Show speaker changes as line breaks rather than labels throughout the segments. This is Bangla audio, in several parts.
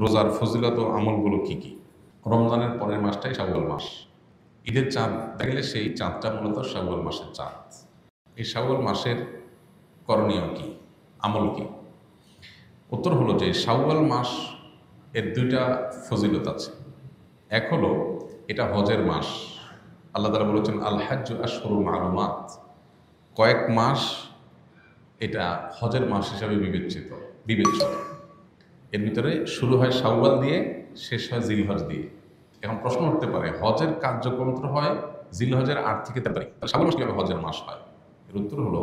রোজার ফজিলত ও আমলগুলো কি কি? রমজানের পরের মাসটাই শাওয়াল মাস। ঈদের চাঁদ দেখলে সেই চাঁদটা মূলত শাওয়াল মাসের চাঁদ। এই শাওয়াল মাসের করণীয় কি, আমল কি? উত্তর হলো যে শাওয়াল মাস এর দুইটা ফজিলত আছে। এক হলো এটা হজের মাস। আল্লাহ তাআলা বলেছেন আল হাজ্জু আশহুরুম মালুমাত, কয়েক মাস এটা হজের মাস হিসাবে বিবেচ্য। এর ভিতরে শুরু হয় শাওয়াল দিয়ে, শেষ হয় জিলহজ দিয়ে। এখন প্রশ্ন উঠতে পারে, হজের কার্যক্রম তো হয় জিলহজের 8 থেকে 13 তারিখ, তাহলে শাওয়াল মাস কিভাবে হজের মাস হয়? এর উত্তর হলো,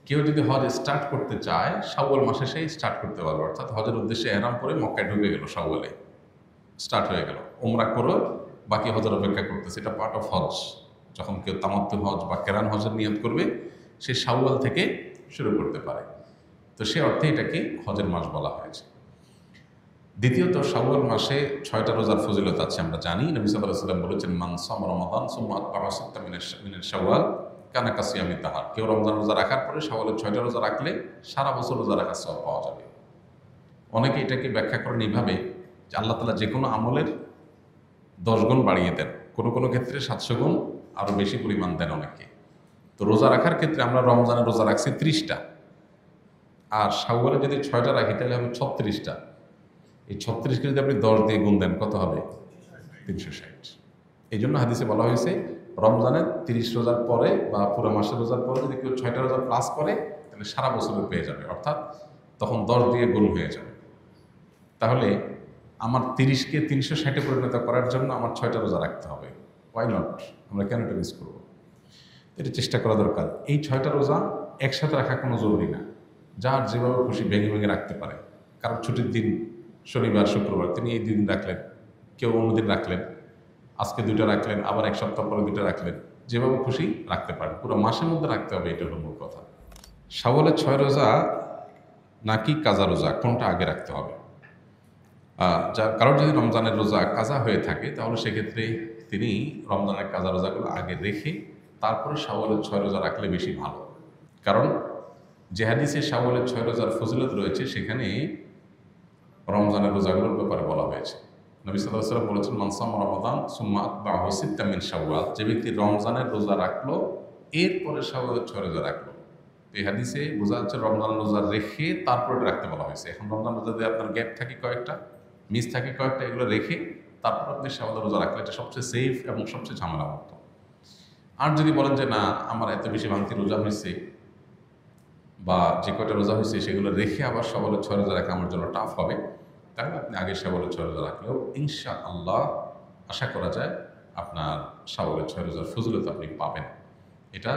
কেউ যদি হজ স্টার্ট করতে চায় শাওয়াল মাসে সেই স্টার্ট করতে পারবে। অর্থাৎ হজের উদ্দেশ্যে এহরাম করে মক্কায় ঢুকে গেল, শাওয়ালে স্টার্ট হয়ে গেল, ওমরা করে বাকি হজের অপেক্ষা করতেছে। এটা পার্ট অফ হজ। যখন কেউ তামাত্তু হজ বা কেরান হজের নিয়ত করবে, সে শাওয়াল থেকে শুরু করতে পারে। তো সে অর্থে এটাকে হজের মাস বলা হয়েছে। দ্বিতীয়ত, শাওয়াল মাসে 6টা রোজার ফজিলত আছে। আমরা জানি নবী সাল্লাল্লাহু আলাইহি ওয়াসাল্লাম বলেছেন মান সামা রমাদান সুম্মা আতবাআহু সিত্তাম মিনাশ শাওয়াল কানা কাসিয়ামি দাহর। কেউ রমজান রোজা রাখার পরে শাওয়ালের 6টা রোজা রাখলে সারা বছর রোজা রাখার সওয়াব পাওয়া যাবে। অনেকে এটাকে ব্যাখ্যা করেন এইভাবে যে আল্লাহ তাআলা যে কোনো আমলের 10 গুণ বাড়িয়ে দেন, কোনো কোনো ক্ষেত্রে 700 গুণ আরও বেশি পরিমাণ দেন অনেকে। তো রোজা রাখার ক্ষেত্রে আমরা রমজানের রোজা রাখছি 30টা, আর শাওয়ালে যদি 6টা রাখি তাহলে হবে 36টা। এই 36কে যদি আপনি 10 দিয়ে গুণ দেন কত হবে? 360। এই জন্য হাদিসে বলা হয়েছে রমজানের 30 রোজার পরে বা পুরো মাসের রোজার পরে যদি কেউ 6টা রোজা প্লাস করে তাহলে সারা বছরের পেয়ে যাবে, অর্থাৎ তখন 10 দিয়ে গুণ হয়ে যাবে। তাহলে আমার 30কে 360-এ পরিণত করার জন্য আমার 6টা রোজা রাখতে হবে। Why not? আমরা কেন এটা মিস করবো? এটা চেষ্টা করা দরকার। এই 6টা রোজা একসাথে রাখা কোনো জরুরি না, যার যেভাবে খুশি ভেঙে ভেঙে রাখতে পারে। কারণ ছুটির দিন শনিবার শুক্রবার, তিনি এই দিন রাখলেন, কেউ অন্যদিন রাখলেন, আজকে 2টা রাখলেন, আবার এক সপ্তাহ পরে 2টা রাখলেন, যেভাবে খুশি রাখতে পারেন। পুরো মাসের মধ্যে রাখতে হবে, এটা হলো মূল কথা। শাওয়ালের 6 রোজা নাকি কাজা রোজা, কোনটা আগে রাখতে হবে? কারোর যদি রমজানের রোজা কাজা হয়ে থাকে তাহলে সেক্ষেত্রে তিনি রমজানের কাজা রোজাগুলো আগে রেখে তারপরে শাওয়ালের 6 রোজা রাখলে বেশি ভালো। কারণ যে হাদিসে শাওয়ালের 6 রোজার ফজিলত রয়েছে সেখানে রমজানের রোজাগুলোর ব্যাপারে বলা হয়েছে। নবী সাল্লাল্লাহু আলাইহি ওয়াসাল্লাম বলেছেন মান সামা রমাদান সুম্মা আতবাআহু সিত্তাম মিন শাওয়াল, যে ব্যক্তি রমজানের রোজা রাখলো এরপরে শাওয়ালের 6 রোজা রাখলো। এই হাদিসে বোঝা যাচ্ছে রমজান রোজা রেখে তারপরে রাখতে বলা হয়েছে। এখন রমজান রোজা দিয়ে আপনার গ্যাপ থাকে কয়েকটা, মিস থাকে কয়েকটা, এগুলো রেখে তারপর আপনি শাওয়ালের রোজা রাখলে এটা সবচেয়ে সেফ এবং সবচেয়ে ঝামেলামুক্ত। আর যদি বলেন যে না, আমার এত বেশি ভাঙতি রোজা হয়েছে বা যে কয়টা রোজা হয়েছে সেগুলো রেখে আবার শাওয়ালের 6 রোজা রাখা আমার জন্য টাফ হবে, তাহলে আপনি আগে শাওয়ালের 6 রোজা রাখলেও ইনশাআল্লাহ আশা করা যায় আপনার শাওয়ালের 6 রোজার ফজিলত আপনি পাবেন। এটা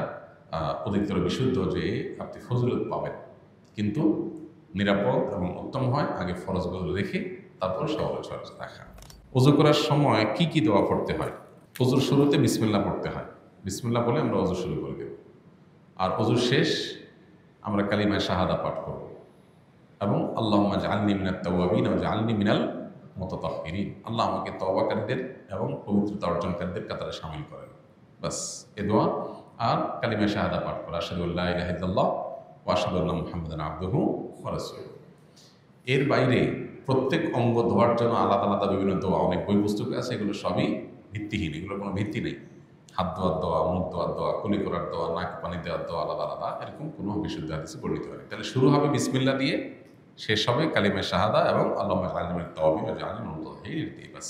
অধিকতর বিশুদ্ধ যে আপনি ফজিলত পাবেন, কিন্তু নিরাপদ এবং উত্তম হয় আগে ফরজগুলো রেখে তারপর শাওয়ালের 6 রোজা রাখা। ওযু করার সময় কি কি দোয়া পড়তে হয়? ওযুর শুরুতে বিসমিল্লাহ পড়তে হয়। বিসমিল্লাহ বলে আমরা ওযু শুরু করে দেব, আর ওযুর শেষ আমরা কালিমায়ে শাহাদা পাঠ করব এবং আল্লাহুম্মা জাআলনি মিনাত তাওয়াবিন ওয়া জাআলনি মিনাল মুতাতাহহিরিন, আল্লাহ আমাকে তওবাকারীদের এবং পবিত্রতা অর্জনকারীদের কাতারে শামিল করেন। বাস এ দোয়া আর কালিমায়ে শাহাদা পাঠ করা, আশহাদু আল্লা ইলাহা ইল্লাল্লাহ ওয়া আশহাদু আন্না মুহাম্মাদান আবদুহু ওয়া রাসূলুহু। এর বাইরে প্রত্যেক অঙ্গ ধোয়ার জন্য আলাদা আলাদা বিভিন্ন দোয়া, অনেক বই পুস্তক আছে, এগুলো সবই ভিত্তিহীন, এগুলোর কোনো ভিত্তি নেই। হাত ধোয়ার দোয়া, মুখ ধোয়ার দোয়া, কুলি করার দোয়া, নাক পানি দেওয়ার দোয়া আলাদা আলাদা, এরকম কোনো বিশুদ্ধ হাদিসে বর্ণিত হয়। তাহলে শুরু হবে বিসমিল্লাহ দিয়ে, শেষ হবে কালিমায়ে শাহাদা এবং আল্লাহুম্মা জাআলনি মিনাত তাওয়াবিন ওয়া জাআলনি মিনাল মুতাতাহহিরিন দিয়ে। বাস।